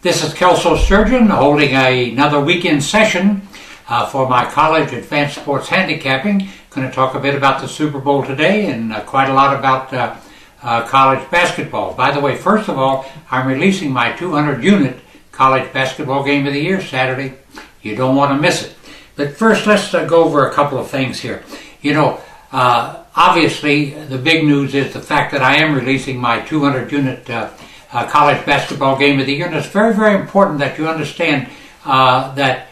This is Kelso Surgeon holding another weekend session for my college advanced sports handicapping. Going to talk a bit about the Super Bowl today and quite a lot about college basketball. By the way, first of all, I'm releasing my 200-unit college basketball game of the year Saturday. You don't want to miss it. But first, let's go over a couple of things here. Obviously, the big news is the fact that I am releasing my 200-unit college basketball game of the year, and it's very, very important that you understand that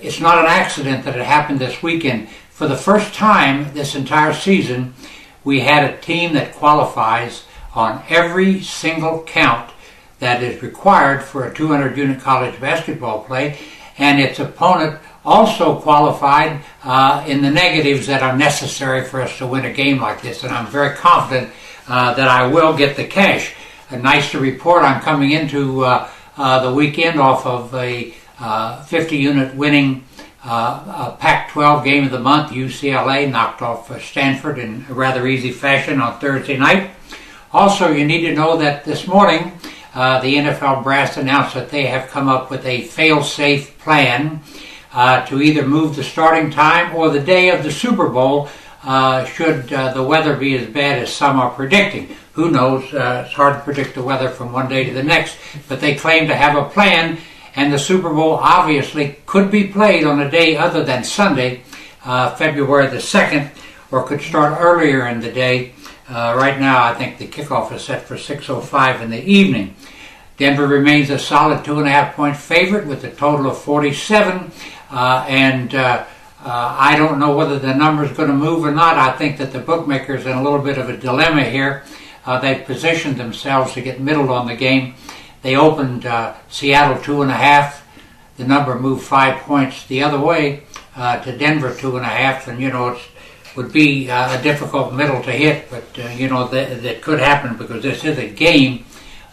it's not an accident that it happened this weekend. For the first time this entire season, we had a team that qualifies on every single count that is required for a 200-unit college basketball play, and its opponent also qualified in the negatives that are necessary for us to win a game like this, and I'm very confident that I will get the cash. Nice to report I'm coming into the weekend off of a 50-unit winning Pac-12 game of the month. UCLA knocked off Stanford in a rather easy fashion on Thursday night. Also, you need to know that this morning the NFL brass announced that they have come up with a fail-safe plan to either move the starting time or the day of the Super Bowl should the weather be as bad as some are predicting. Who knows? It's hard to predict the weather from one day to the next, but they claim to have a plan, and the Super Bowl obviously could be played on a day other than Sunday, February the 2nd, or could start earlier in the day. Right now, I think the kickoff is set for 6:05 in the evening. Denver remains a solid 2.5-point favorite with a total of 47, and I don't know whether the number is going to move or not. I think that the bookmakers are in a little bit of a dilemma here. They've positioned themselves to get middled on the game. They opened Seattle 2.5. The number moved 5 points the other way to Denver 2.5, and it would be a difficult middle to hit, but that could happen because this is a game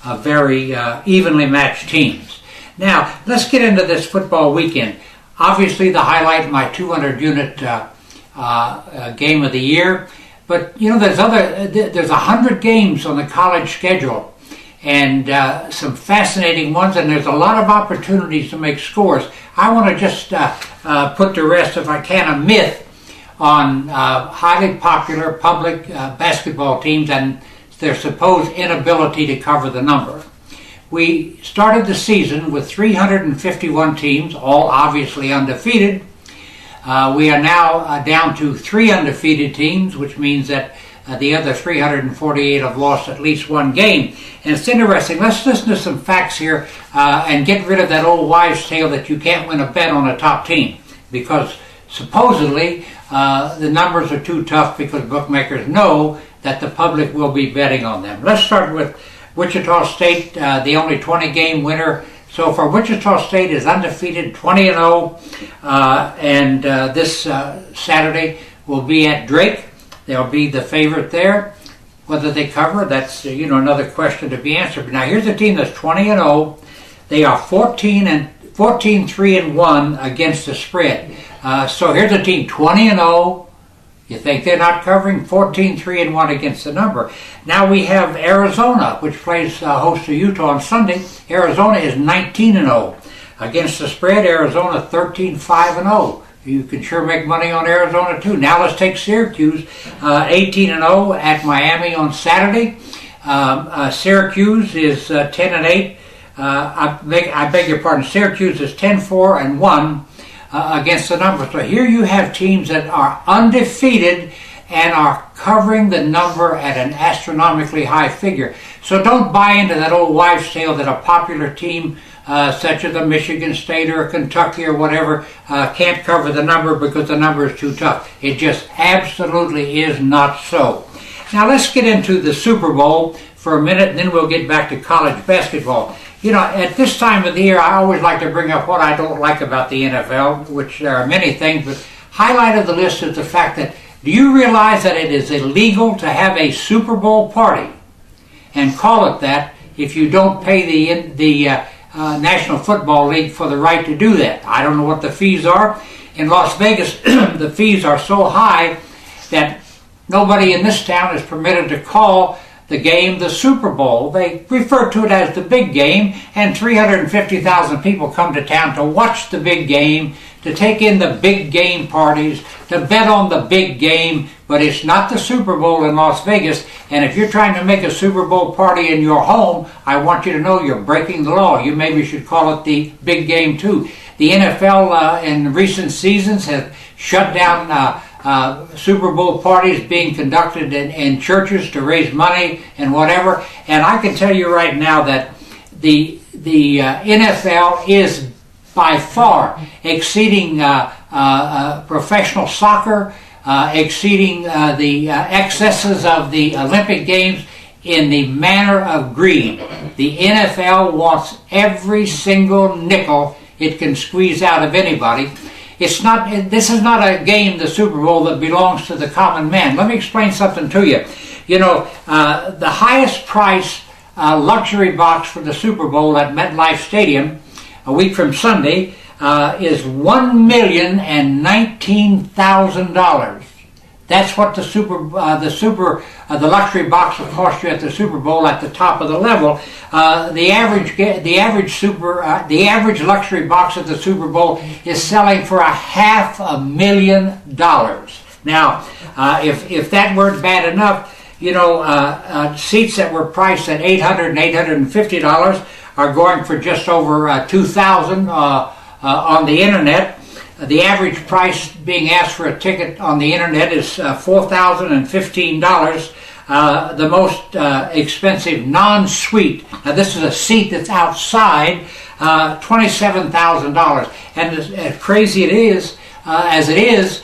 of very evenly matched teams. Now let's get into this football weekend. Obviously, the highlight, my 200-unit game of the year. But there's 100 games on the college schedule, and some fascinating ones. And there's a lot of opportunities to make scores. I want to just put to rest, if I can, a myth on highly popular public basketball teams and their supposed inability to cover the number. We started the season with 351 teams, all obviously undefeated. We are now down to 3 undefeated teams, which means that the other 348 have lost at least one game. And it's interesting. Let's listen to some facts here and get rid of that old wives' tale that you can't win a bet on a top team, because supposedly the numbers are too tough because bookmakers know that the public will be betting on them. Let's start with Wichita State, the only 20-game winner so far. Wichita State is undefeated, 20-0, and this Saturday will be at Drake. They'll be the favorite there. Whether they cover, that's another question to be answered. But now here's a team that's 20-0. They are 14-3-1 against the spread. So here's a team 20-0. You think they're not covering? 14-3-1 against the number. Now we have Arizona, which plays host to Utah on Sunday. Arizona is 19-0 against the spread. Arizona 13-5-0. You can sure make money on Arizona too. Now let's take Syracuse, 18-0 at Miami on Saturday. Syracuse is 10-8. I beg your pardon. Syracuse is 10-4-1. Against the number. So here you have teams that are undefeated and are covering the number at an astronomically high figure. So don't buy into that old wives' tale that a popular team such as a Michigan State or a Kentucky or whatever can't cover the number because the number is too tough. It just absolutely is not so. Now let's get into the Super Bowl for a minute, and then we'll get back to college basketball. At this time of the year, I always like to bring up what I don't like about the NFL, which there are many things, but highlight of the list is the fact that, do you realize that it is illegal to have a Super Bowl party and call it that if you don't pay the National Football League for the right to do that? I don't know what the fees are. In Las Vegas, the fees are so high that nobody in this town is permitted to call the game the Super Bowl. They refer to it as the big game, and 350,000 people come to town to watch the big game, to take in the big game parties, to bet on the big game, but it's not the Super Bowl in Las Vegas. And if you're trying to make a Super Bowl party in your home, I want you to know you're breaking the law. You maybe should call it the big game too. The NFL in recent seasons has shut down Super Bowl parties being conducted in churches to raise money and whatever. And I can tell you right now that the NFL is by far exceeding professional soccer, exceeding the excesses of the Olympic Games in the manner of greed. The NFL wants every single nickel it can squeeze out of anybody. This is not a game, the Super Bowl, that belongs to the common man. Let me explain something to you. You know, the highest price luxury box for the Super Bowl at MetLife Stadium a week from Sunday is $1,019,000. That's what the luxury box will cost you at the Super Bowl at the top of the level. The average luxury box at the Super Bowl is selling for $500,000. Now, if that weren't bad enough, you know, seats that were priced at $800 and $850 are going for just over $2,000 on the internet. The average price being asked for a ticket on the internet is $4,015. The most expensive non-suite, now this is a seat that's outside, $27,000. And as crazy as it is,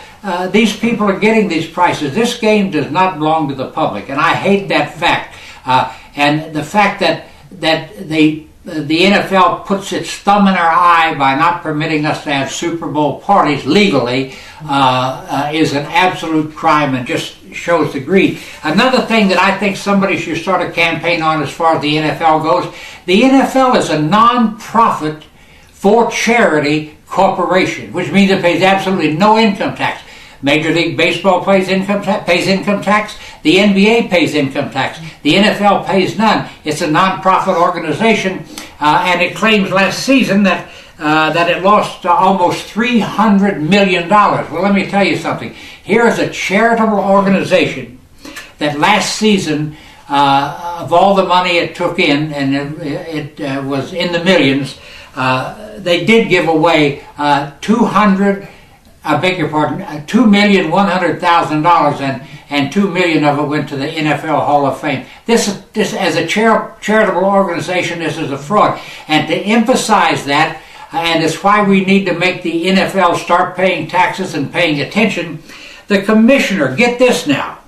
these people are getting these prices. This game does not belong to the public, and I hate that fact. And the fact that the NFL puts its thumb in our eye by not permitting us to have Super Bowl parties legally is an absolute crime and just shows the greed. Another thing that I think somebody should start a campaign on as far as the NFL goes, the NFL is a non-profit for charity corporation, which means it pays absolutely no income tax. Major League Baseball pays income tax. The NBA pays income tax. The NFL pays none. It's a non-profit organization, and it claims last season that it lost almost $300 million. Well, let me tell you something. Here is a charitable organization that last season, of all the money it took in, and it was in the millions, they did give away $2,100,000, and $2 million of it went to the NFL Hall of Fame. This as a charitable organization, this is a fraud. And to emphasize that, and it's why we need to make the NFL start paying taxes and paying attention, the commissioner, get this now,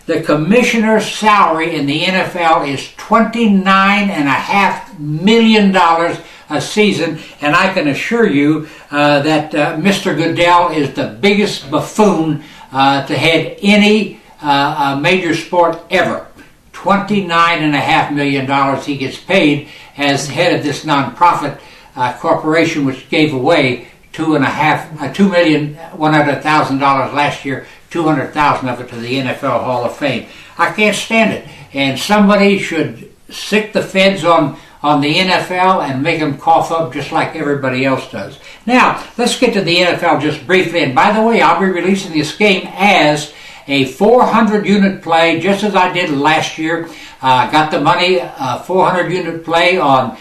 the commissioner's salary in the NFL is $29.5 million a season, and I can assure you that Mr. Goodell is the biggest buffoon to head any major sport ever. $29.5 million he gets paid as head of this nonprofit corporation, which gave away $2,100,000 last year, $200,000 of it to the NFL Hall of Fame. I can't stand it, and somebody should sick the feds on the NFL and make them cough up just like everybody else does. Now, let's get to the NFL just briefly. And by the way, I'll be releasing this game as a 400-unit play, just as I did last year. Got the money, 400-unit play on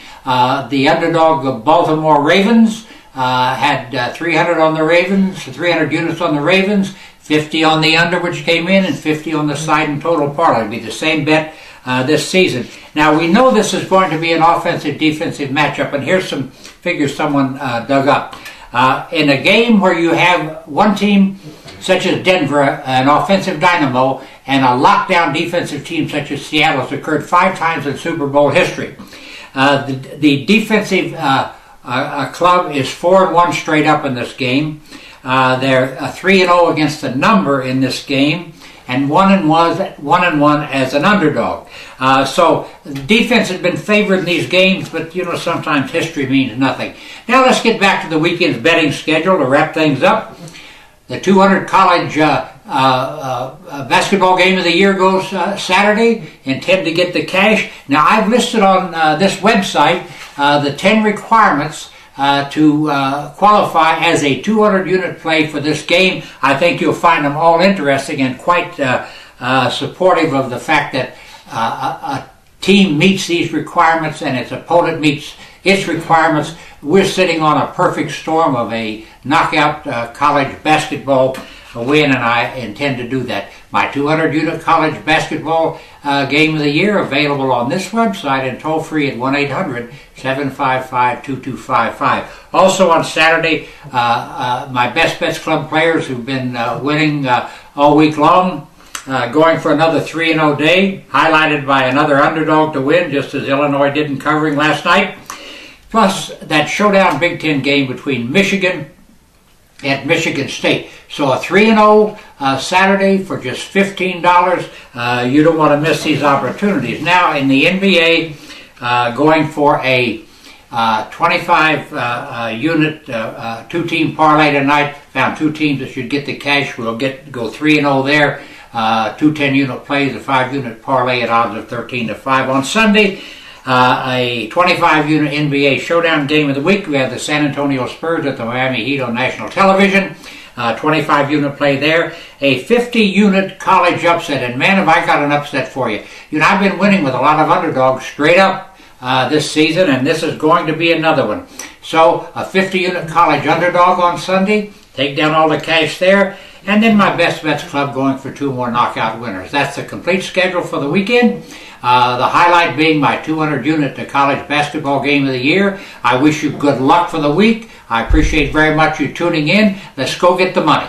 the underdog Baltimore Ravens. Had 300 on the Ravens, 300 units on the Ravens, 50 on the under, which came in, and 50 on the side in total parlay. It'll be the same bet this season. Now, we know this is going to be an offensive-defensive matchup, and here's some figures someone dug up. In a game where you have one team, such as Denver, an offensive dynamo, and a lockdown defensive team such as Seattle, has occurred 5 times in Super Bowl history. The defensive club is 4-1 straight up in this game. They're 3-0 against the number in this game, and 1-1 as an underdog. So defense has been favored in these games, but you know, sometimes history means nothing. Now let's get back to the weekend's betting schedule to wrap things up. The 200 college basketball game of the year goes Saturday. Intend to get the cash. Now, I've listed on this website the 10 requirements to qualify as a 200-unit play for this game. I think you'll find them all interesting and quite supportive of the fact that a team meets these requirements and its opponent meets its requirements. We're sitting on a perfect storm of a knockout college basketball win, and I intend to do that. My 200-unit college basketball game of the year available on this website and toll free at 1-800-755-2255. Also on Saturday, my Best Bets Club players who've been winning all week long, going for another 3-0 day, highlighted by another underdog to win, just as Illinois did in covering last night. Plus that showdown Big Ten game between Michigan at Michigan State. So a 3-0 Saturday for just $15. You don't want to miss these opportunities. Now in the NBA, going for a 25-unit two-team parlay tonight. Found two teams that should get the cash. We'll go 3-0 there. Two 10-unit plays, a 5-unit parlay at odds of 13-5 on Sunday. A 25-unit NBA showdown game of the week. We have the San Antonio Spurs at the Miami Heat on national television. 25-unit play there. A 50-unit college upset. And man, have I got an upset for you. You know, I've been winning with a lot of underdogs straight up this season, and this is going to be another one. So a 50-unit college underdog on Sunday. Take down all the cash there. And then my Best Bets Club going for two more knockout winners. That's the complete schedule for the weekend. The highlight being my 200-unit college basketball game of the year. I wish you good luck for the week. I appreciate very much you tuning in. Let's go get the money.